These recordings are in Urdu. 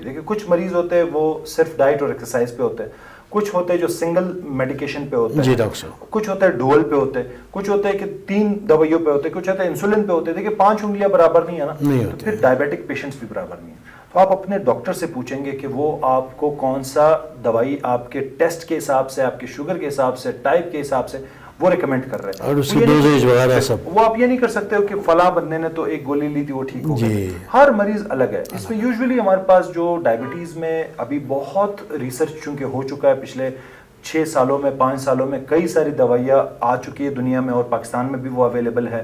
ہوتی ہے. دیکھیے کچھ مریض ہوتے ہیں وہ صرف ڈائٹ اور ایکسرسائز پہ ہوتے ہیں, کچھ ہوتے ہیں جو سنگل میڈیکیشن پہ ہوتے ہیں, جی ڈاکٹر صاحب, کچھ ہوتا ہے ڈوئل پہ ہوتے ہیں, کچھ ہوتا ہے کہ 3 دوائیوں پہ ہوتے ہیں, کچھ ہوتا ہے انسولین پہ ہوتے ہیں. دیکھیے 5 انگلیاں برابر نہیں ہے نا, تو پھر ڈائبیٹک پیشنٹس بھی برابر نہیں ہیں. تو آپ اپنے ڈاکٹر سے پوچھیں گے کہ وہ آپ کو کون سا دوائی آپ کے ٹیسٹ کے حساب سے, آپ کے شوگر کے حساب سے, ٹائپ کے حساب سے وہ ریکمینڈ کر رہے ہیں, اور اس کی ڈوزیج وغیرہ سب. وہ آپ یہ نہیں کر سکتے ہو کہ فلاں بندے نے تو ایک گولی لی تھی وہ ٹھیک ہو گئی. ہر مریض الگ ہے. اس میں یوزولی ہمارے پاس جو ڈائبٹیز میں ابھی بہت ریسرچ چونکہ ہو چکا ہے پچھلے 6 سالوں میں, 5 سالوں میں کئی ساری دوائیاں آ چکی ہے دنیا میں, اور پاکستان میں بھی وہ اویلیبل ہے,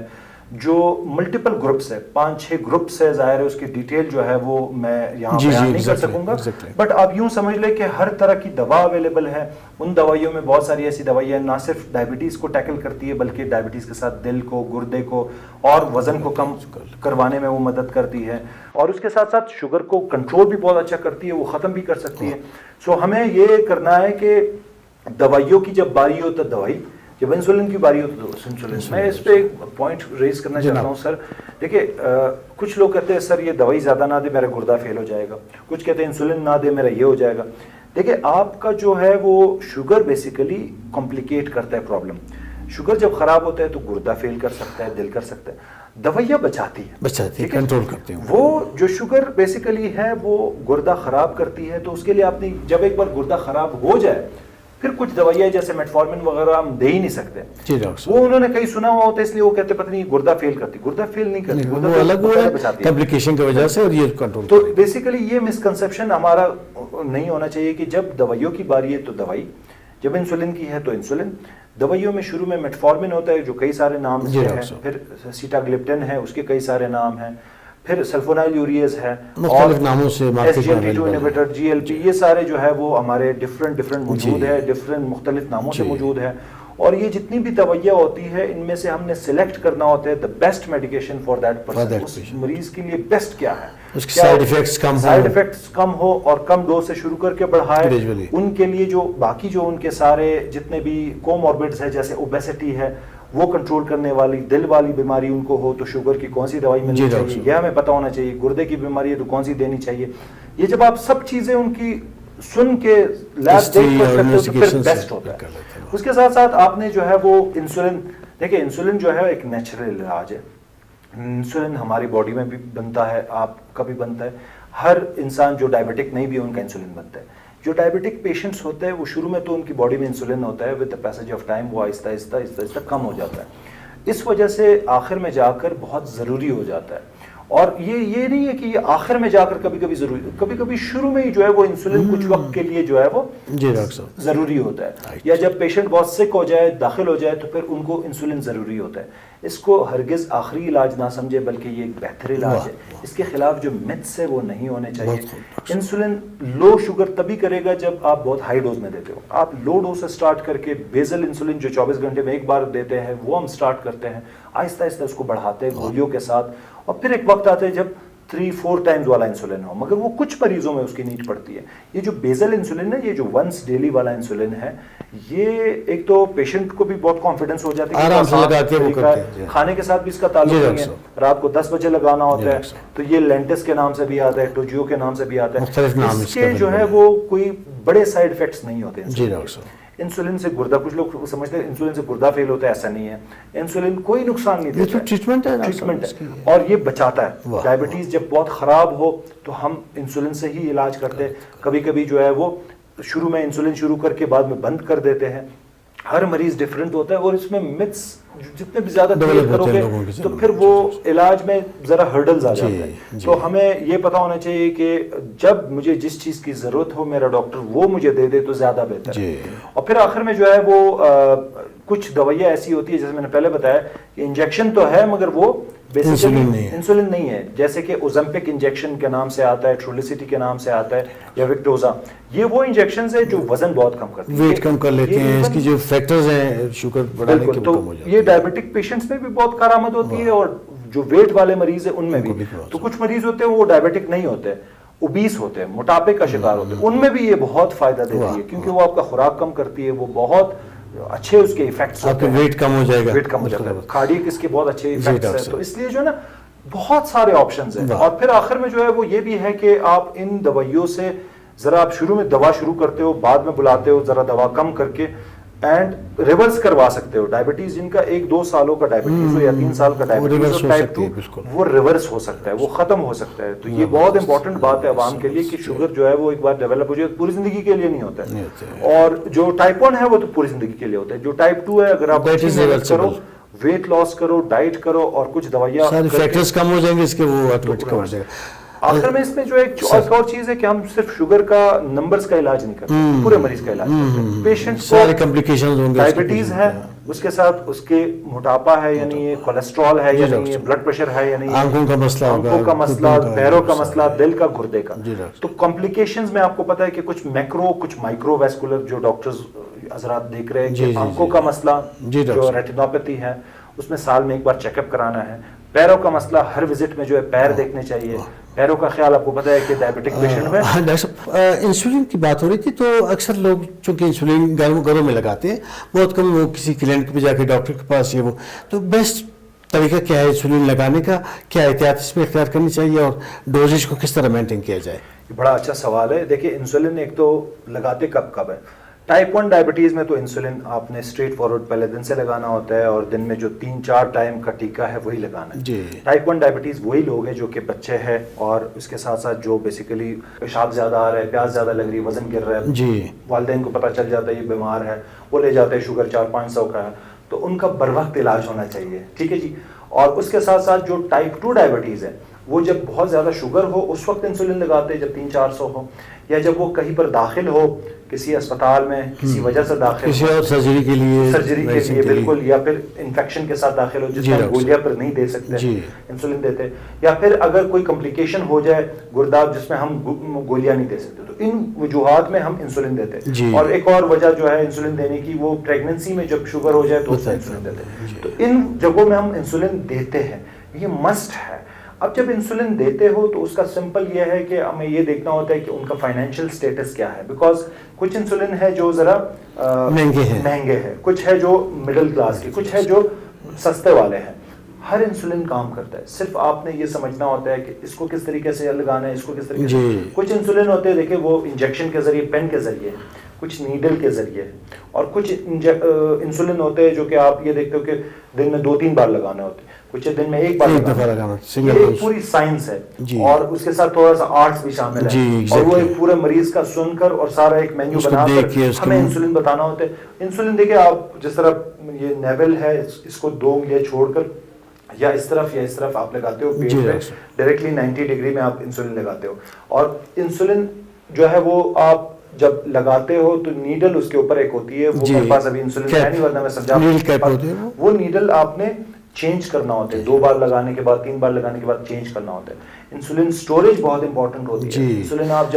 جو ملٹیپل گروپس ہے, 5-6 گروپس ہے. ظاہر ہے اس کی ڈیٹیل جو ہے وہ میں یہاں بیان نہیں کر سکوں گا, بٹ آپ یوں سمجھ لیں کہ ہر طرح کی دوا اویلیبل ہے. ان دوائیوں میں بہت ساری ایسی دوائیاں نہ صرف ڈائبٹیز کو ٹیکل کرتی ہے بلکہ ڈائبٹیز کے ساتھ دل کو, گردے کو اور وزن کو کم کروانے میں وہ مدد کرتی ہے, اور اس کے ساتھ ساتھ شوگر کو کنٹرول بھی بہت اچھا کرتی ہے, وہ ختم بھی کر سکتی ہے. سو ہمیں یہ کرنا ہے کہ دوائیوں کی جب باری ہو تو دوائی, جب انسولین کی باری ہو تو انسولین. میں اس پہ ایک پوائنٹ ریز کرنا چاہتا ہوں سر. دیکھیے کچھ لوگ کہتے ہیں سر یہ دوائی زیادہ نہ دے میرا گردہ فیل ہو جائے گا, کچھ کہتے ہیں انسولین نہ دے میرا یہ ہو جائے گا. دیکھیے آپ کا جو ہے وہ شوگر بیسیکلی کمپلیکیٹ کرتا ہے پرابلم. شوگر جب خراب ہوتا ہے تو گردہ فیل کر سکتا ہے, دل کر سکتا ہے. دوائیاں بچاتی ہے, کنٹرول کرتی ہیں. وہ جو شوگر بیسیکلی ہے وہ گردہ خراب کرتی ہے, تو اس کے لیے آپ نے جب ایک بار گردہ خراب ہو جائے پھر کچھ دوائیاں جیسے میٹفارمن وغیرہ ہم دے ہی نہیں سکتے. وہ انہوں نے کہیں سنا ہوا ہوتا ہے اس لیے وہ کہتے پتہ نہیں گردہ فیل کرتی. گردہ فیل نہیں کرتی, وہ الگ ہے کمپلیکیشن کی وجہ سے, اور یہ کنٹرول. تو بیسیکلی یہ مسکنسیپشن ہمارا نہیں ہونا چاہیے کہ جب دوائیوں کی باری ہے تو دوائی, جب انسولین کی ہے تو انسولین. دوائیوں میں شروع میں میٹفارمن ہوتا ہے جو کئی سارے نام سے ہے, پھر سیٹاگلپٹن ہے اس کے کئی سارے نام ہیں, پھر سلفونائل یوریز ہے, مختلف ناموں سے SGLT2 انہیبیٹر, GLP, یہ سارے جو ہے وہ ہمارے ڈفرینٹ موجود ہے, ڈفرینٹ مختلف ناموں سے موجود ہے. اور یہ جتنی بھی دوائیاں ہوتی ہے ان میں سے ہم نے سلیکٹ کرنا ہوتا ہے the best medication for that person. اس مریض کے لیے بیسٹ کیا ہے, اس کے سائیڈ ایفیکٹس کم ہو اور کم ڈوز سے شروع کر کے بڑھائے. ان کے لیے جو باقی جو ان کے سارے جتنے بھی کوموربڈز ہے جیسے اوبیسٹی ہے وہ کنٹرول کرنے والی, دل والی بیماری ان کو ہو تو شوگر کی کون سی دوائی ملنی چاہیے یہ ہمیں پتہ ہونا چاہیے, گردے کی بیماری ہے تو کون سی دینی چاہیے. یہ جب آپ سب چیزیں ان کی سن کے لیب دیکھ کر کرتے ہو تو پھر بیسٹ ہوتا ہے. اس کے ساتھ ساتھ آپ نے جو ہے وہ انسولین, دیکھیں انسولین جو ہے ایک نیچرل علاج ہے. انسولین ہماری باڈی میں بھی بنتا ہے, آپ کا بھی بنتا ہے, ہر انسان جو ڈائبیٹک نہیں بھی ان کا انسولین بنتا ہے. جو ڈائبیٹک پیشنٹس ہوتے ہیں وہ شروع میں تو ان کی باڈی میں انسولین ہوتا ہے, with the passage of time وہ آہستہ آہستہ کم ہو جاتا ہے. اس وجہ سے آخر میں جا کر بہت ضروری ہو جاتا ہے. اور یہ نہیں ہے کہ یہ آخر میں جا کر کبھی ضروری, کبھی شروع میں ہی جو ہے وہ انسولین کچھ وقت کے لیے جو ہے وہ ضروری ہوتا ہے. یا جب پیشنٹ بہت سک ہو جائے, داخل ہو جائے تو پھر ان کو انسولین ضروری ہوتا ہے. اس کو ہرگز آخری علاج نہ سمجھے بلکہ یہ ایک بہتر علاج ہے. اس کے خلاف جو متس ہے وہ نہیں ہونے چاہیے. انسولین لو شوگر تبھی کرے گا جب آپ بہت ہائی ڈوز میں دیتے ہو. آپ لو ڈوز سے سٹارٹ کر کے بیزل انسولین جو 24 گھنٹے میں ایک بار دیتے ہیں وہ ہم سٹارٹ کرتے ہیں, آہستہ آہستہ اس کو بڑھاتے ہیں گولیوں کے ساتھ, اور پھر ایک وقت آتا ہے جب 3-4 ٹائمز والا انسولین ہو, مگر وہ کچھ مریضوں میں اس کی نیڈ پڑتی ہے. یہ جو بیزل انسولین ہے, یہ جو ونس ڈیلی والا انسولین ہے, یہ ایک تو پیشنٹ کو بھی بہت کانفیڈنس ہو جاتی ہے, کھانے کے ساتھ بھی اس کا تعلق نہیں ہے. رات کو 10 بجے لگانا ہوتا ہے تو یہ لینٹس کے نام سے بھی آتا ہے, ٹوجیو کے نام سے بھی آتا ہے. اس کے جو ہے وہ کوئی بڑے سائیڈ ایفیکٹس نہیں ہوتے. انسولین سے گردہ, کچھ لوگ سمجھتے ہیں انسولین سے گردہ فیل ہوتا ہے, ایسا نہیں ہے. انسولین کوئی نقصان نہیں دیتا, ٹریٹمنٹ ہے اور یہ بچاتا ہے. ڈائبٹیز جب بہت خراب ہو تو ہم انسولین سے ہی علاج کرتے ہیں. کبھی کبھی جو ہے وہ شروع میں انسولین شروع کر کے بعد میں بند کر دیتے ہیں. ہر مریض ڈیفرنٹ ہوتا ہے اور اس میں متس جتنے بھی زیادہ کلیئر کرو گے تو پھر وہ علاج میں ذرا ہرڈلز آ جاتے ہیں. تو ہمیں یہ پتہ ہونا چاہیے کہ جب مجھے جس چیز کی ضرورت ہو میرا ڈاکٹر وہ مجھے دے دے تو زیادہ بہتر ہے. اور پھر آخر میں جو ہے وہ کچھ دوائیاں ایسی ہوتی ہے جیسے میں نے پہلے بتایا کہ انجیکشن تو ہے مگر وہ بیسیکلی انسولین نہیں ہے. جیسے کہ اوزمپک انجیکشن کے نام سے آتا ہے, ٹرولیسٹی کے نام سے آتا ہے, یا وکٹوزا, یہ وہ انجیکشنز ہیں جو وزن بہت کم کرتے ہیں, ویٹ کم کر لیتے ہیں. اس کی جو فیکٹرز ہیں شوگر بڑھانے کے وہ کم ہو جاتے ہیں. یہ ڈائبیٹک پیشنٹس میں بھی بہت کارآمد ہوتی ہے اور جو ویٹ والے مریض ہیں ان میں بھی. تو کچھ مریض ہوتے ہیں وہ ڈائبیٹک نہیں ہوتے, اوبیس ہوتے ہیں, موٹاپے کا شکار ہوتے ہیں, ان میں بھی یہ بہت فائدہ دیتی ہے کیونکہ وہ آپ کا خوراک کم کرتی ہے. وہ بہت اچھے اس کے ایفیکٹس آپ کا ویٹ کم ہو جائے گا, ویٹ کم ہو جاتا ہے. کارڈیک اس کے بہت اچھے ایفیکٹس ہیں. تو اس لیے جو ہے نا بہت سارے آپشنز ہیں. اور پھر آخر میں جو ہے وہ یہ بھی ہے کہ آپ ان دوائیوں سے ذرا آپ شروع میں دوا شروع کرتے ہو, بعد میں بلاتے ہو ذرا دوا کم کر کے, اینڈ ریورس کروا سکتے ہو. ڈائبٹیز جن کا 1-2 سالوں کا ڈائبٹیز ہو یا 3 سال کا ڈائبٹیز ہو ٹائپ 2, وہ ریورس ہو سکتا ہے, وہ ختم ہو سکتا ہے. تو یہ بہت امپورٹنٹ بات ہے عوام کے لیے کہ شوگر جو ہے وہ ایک بار ڈیولپ ہو جائے پوری زندگی کے لیے نہیں ہوتا ہے. اور جو ٹائپ 1 ہے وہ تو پوری زندگی کے لیے ہوتا ہے. جو ٹائپ 2 ہے اگر آپ کرو, ویٹ لاس کرو, ڈائٹ کرو اور کچھ دوائیاں, سارے فیکٹرز کم ہو جائیں گے اس کے, وہ آٹومیٹک ہو جائے گا. آخر میں اس میں جو ایک اور چیز ہے کہ ہم صرف شوگر کا نمبرز کا علاج نہیں کرتے, پورے مریض کا علاج کرتے ہیں. پیشنٹ سارے کمپلیکیشنز ہوں گے, ڈائبٹیز ہے اس کے ساتھ اس کے موٹاپا ہے یا نہیں ہے, کولیسٹرول ہے یا نہیں ہے, بلڈ پریشر ہے یا نہیں ہے, آنکھوں کا مسئلہ, آنکھوں کا مسئلہ, پیروں کا مسئلہ, دل کا, گردے کا. تو کمپلیکیشنز میں آپ کو پتا ہے کہ کچھ میکرو کچھ مائکرو ویسکولر جو ڈاکٹرز حضرات دیکھ رہے ہیں کہ آنکھوں کا مسئلہ جو ریٹینوپیتھی ہے اس میں سال میں ایک بار چیک اپ کرانا ہے. پیروں کا مسئلہ ہر وزٹ میں جو ہے پیر دیکھنے چاہیے. پیروں کا خیال آپ کو پتا ہے کہ ڈائبٹک پیشنٹ میں. ڈاکٹر صاحب انسولین کی بات ہو رہی تھی, تو اکثر لوگ چونکہ انسولین گھروں میں لگاتے ہیں, بہت کم وہ کسی کلینک پہ جا کے ڈاکٹر کے پاس یہ وہ, تو بیسٹ طریقہ کیا ہے انسولین لگانے کا, کیا احتیاط اس میں اختیار کرنی چاہیے اور ڈوزیج کو کس طرح مینٹین کیا جائے؟ بڑا اچھا سوال ہے. دیکھیے انسولین ایک تو لگاتے کب ہے. ٹائپ 1 ڈائبٹیز میں تو انسولین آپ نے اسٹریٹ فارورڈ پہلے دن سے لگانا ہوتا ہے اور دن میں جو 3-4 ٹائم کا ٹیکا ہے وہی لگانا ہے. ٹائپ 1 ڈائبٹیز وہی لوگ ہیں جو کہ بچے ہیں اور اس کے ساتھ ساتھ جو بیسیکلی پیشاب زیادہ آ رہا ہے, پیاس زیادہ لگ رہی ہے, وزن گر رہا ہے, والدین کو پتہ چل جاتا ہے یہ بیمار ہے, وہ لے جاتے ہیں شوگر 400-500 کا ہے, تو ان کا بر وقت علاج ہونا چاہیے. ٹھیک ہے جی. اور اس کے ساتھ ساتھ جو ٹائپ 2 ڈائبٹیز ہے وہ جب بہت زیادہ شوگر ہو اس وقت انسولین لگاتے ہیں جب 300-400 ہو, یا جب وہ کہیں پر داخل ہو کسی اسپتال میں کسی وجہ سے داخل, کسی اور سرجری کے لیے بالکل, یا پھر انفیکشن کے ساتھ داخل ہو جس میں گولیاں پر نہیں دے سکتے انسولین دیتے, یا پھر اگر کوئی کمپلیکیشن ہو جائے گرداب جس میں ہم گولیاں نہیں دے سکتے, تو ان وجوہات میں ہم انسولین دیتے. اور ایک اور وجہ جو ہے انسولین دینے کی وہ پریگننسی میں جب شوگر ہو جائے تو اس میں انسولین دیتے. تو ان جگہوں میں ہم انسولین دیتے ہیں, یہ مسٹ ہے. اب جب انسولین دیتے ہو تو اس کا سمپل یہ ہے کہ ہمیں یہ دیکھنا ہوتا ہے کہ ان کا فائنینشیل سٹیٹس کیا ہے, بیکاز کچھ انسولین ہے جو ذرا مہنگے ہیں, کچھ ہے جو مڈل کلاس کے, کچھ ہے جو سستے والے ہیں. ہر انسولین کام کرتا ہے, صرف آپ نے یہ سمجھنا ہوتا ہے کہ اس کو کس طریقے سے لگانا ہے, اس کو کس طریقے سے. کچھ انسولین ہوتے ہیں دیکھیں وہ انجیکشن کے ذریعے, پین کے ذریعے, کچھ نیڈل کے ذریعے, اور کچھ انسولین ہوتے ہیں جو کہ آپ یہ دیکھتے ہو کہ دن میں 2-3 بار لگانے ہوتے ہیں, کچھ دن میں ایک بار لگانا. یہ پوری سائنس ہے اور اس کے ساتھ تھوڑا سا آرٹس بھی شامل ہے, اور وہ ایک پورے مریض کا سن کر اور سارا ایک مینیو بنا کر ہمیں انسولین بتانا ہوتا ہے. انسولین دیکھیں آپ جس طرح یہ نیول ہے اس کو 2 انگلیاں چھوڑ کر یا اس طرف آپ لگاتے ہو پیٹ پہ, ڈائریکٹلی 90 ڈگری میں آپ انسولین لگاتے ہو. اور انسولین جو ہے وہ آپ جب لگاتے ہو تو نیڈل اس کے اوپر ایک ہوتی ہے, وہ میرے پاس ابھی انسولین ہے نہیں ورنہ میں سمجھا, وہ نیڈل آپ نے چینج کرنا ہوتا ہے 2 بار لگانے کے بعد, 3 بار لگانے کے بعد چینج کرنا ہوتا ہے. انسولین سٹوریج بہت امپورٹنٹ ہوتی ہے. انسولین آپ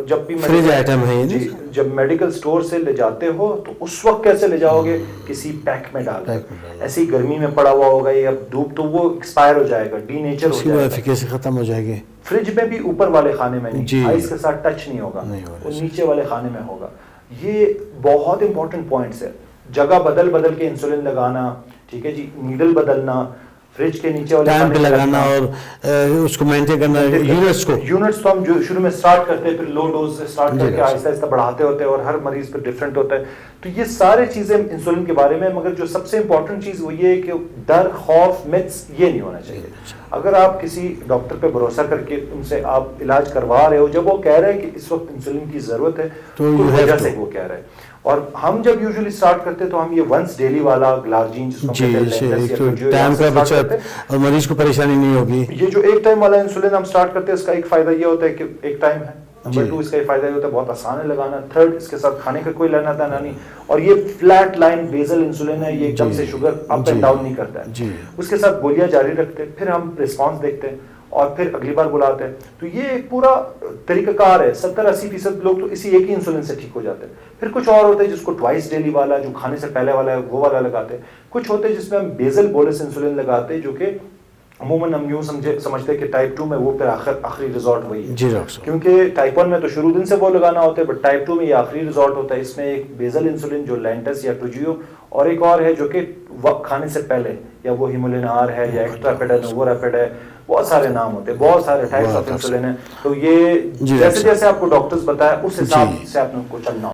جب بھی جب میڈیکل سٹور سے لے جاتے ہو تو اس وقت کیسے لے جاؤ گے, کسی پیک میں ڈال کر, ایسی گرمی میں پڑا ہوا ہوگا یا دھوپ تو وہ ایکسپائر ہو جائے گا, ڈی نیچر ہو جائے گا, ختم ہو جائے گی. فریج میں بھی اوپر والے خانے میں نہیں, آئس کے ساتھ ٹچ نہیں ہوگا, وہ نیچے والے خانے میں ہوگا. یہ بہت امپورٹنٹ پوائنٹس ہے. جگہ بدل کے انسولین لگانا, ٹھیک ہے جی, نیڈل بدلنا, فریج کے نیچے والے ٹائم پہ لگانا اور اس کو مینٹین کرنا. یونٹس تو ہم جو شروع میں سٹارٹ کرتے ہیں, پھر لو ڈوز سے سٹارٹ کر کے آہستہ آہستہ بڑھاتے ہوتے ہیں, اور ہر مریض پہ ڈفرینٹ ہوتا ہے. تو یہ سارے چیزیں انسولین کے بارے میں, مگر جو سب سے امپورٹنٹ چیز وہ یہ ہے کہ ڈر, خوف, متس یہ نہیں ہونا چاہیے. اگر آپ کسی ڈاکٹر پہ بھروسہ کر کے ان سے آپ علاج کروا رہے ہو, جب وہ کہہ رہے ہیں کہ اس وقت انسولین کی ضرورت ہے تو وجہ سے وہ کہہ رہے ہیں. اور ہم جب یوزلی سٹارٹ کرتے تو ہم یہ ونس ڈیلی والا گلارجین جس کو ٹائم کا بچت اور مریض کو پریشانی نہیں ہوگی. یہ جو ایک ٹائم والا انسولین ہم سٹارٹ کرتے ہیں اس کا ایک فائدہ یہ ہوتا ہے کہ ایک ٹائم ہے, نمبر 2 اس کا یہ فائدہ یہ ہوتا ہے بہت آسان ہے لگانا, 3rd اس کے ساتھ کھانے کا کوئی لینا دینا نہیں, اور یہ فلیٹ لائن بیزل انسولین ہے, یہ ایک دم سے شوگر اپ اینڈ ڈاؤن نہیں کرتا ہے. اس کے ساتھ گولیاں جاری رکھتے ہیں, پھر ہم ریسپانس دیکھتے ہیں اور پھر اگلی بار بلاتے ہیں. تو یہ ایک پورا طریقہ کار ہے. 70-80% لوگ تو اسی ایک ہی انسولین سے ٹھیک ہو جاتے ہیں. پھر کچھ اور ہوتے ہیں جس کو ٹوائس ڈیلی والا, جو کھانے سے پہلے والا ہے وہ والا لگاتے ہیں. کچھ ہوتے ہیں جس میں ہم بیزل بولس انسولین لگاتے ہیں جو کہ عموماً ہم یوں سمجھتے ہیں کہ ٹائپ 2 میں وہ پھر آخری ریزورٹ وہی ہے. جی ڈاکٹر صاحب. کیونکہ ٹائپ 1 میں تو شروع دن سے وہ لگانا ہوتا ہے, بٹ ٹائپ 2 میں یہ آخری ریزورٹ ہوتا ہے. اس میں ایک بیزل انسولین جو لینٹس یا ٹوجیو, اور ایک اور ہے جو کہ وقت کھانے سے پہلے, یا وہ ہیمولین آر ہے یا ایکسٹرا پیڈ ہے, نوو ریپڈ ہے, بہت سارے نام ہوتے ہیں, بہت سارے ٹائپس آف انسولین ہیں. تو یہ جیسے جیسے آپ کو ڈاکٹرز بتایا اس حساب سے آپ نے ان کو چلنا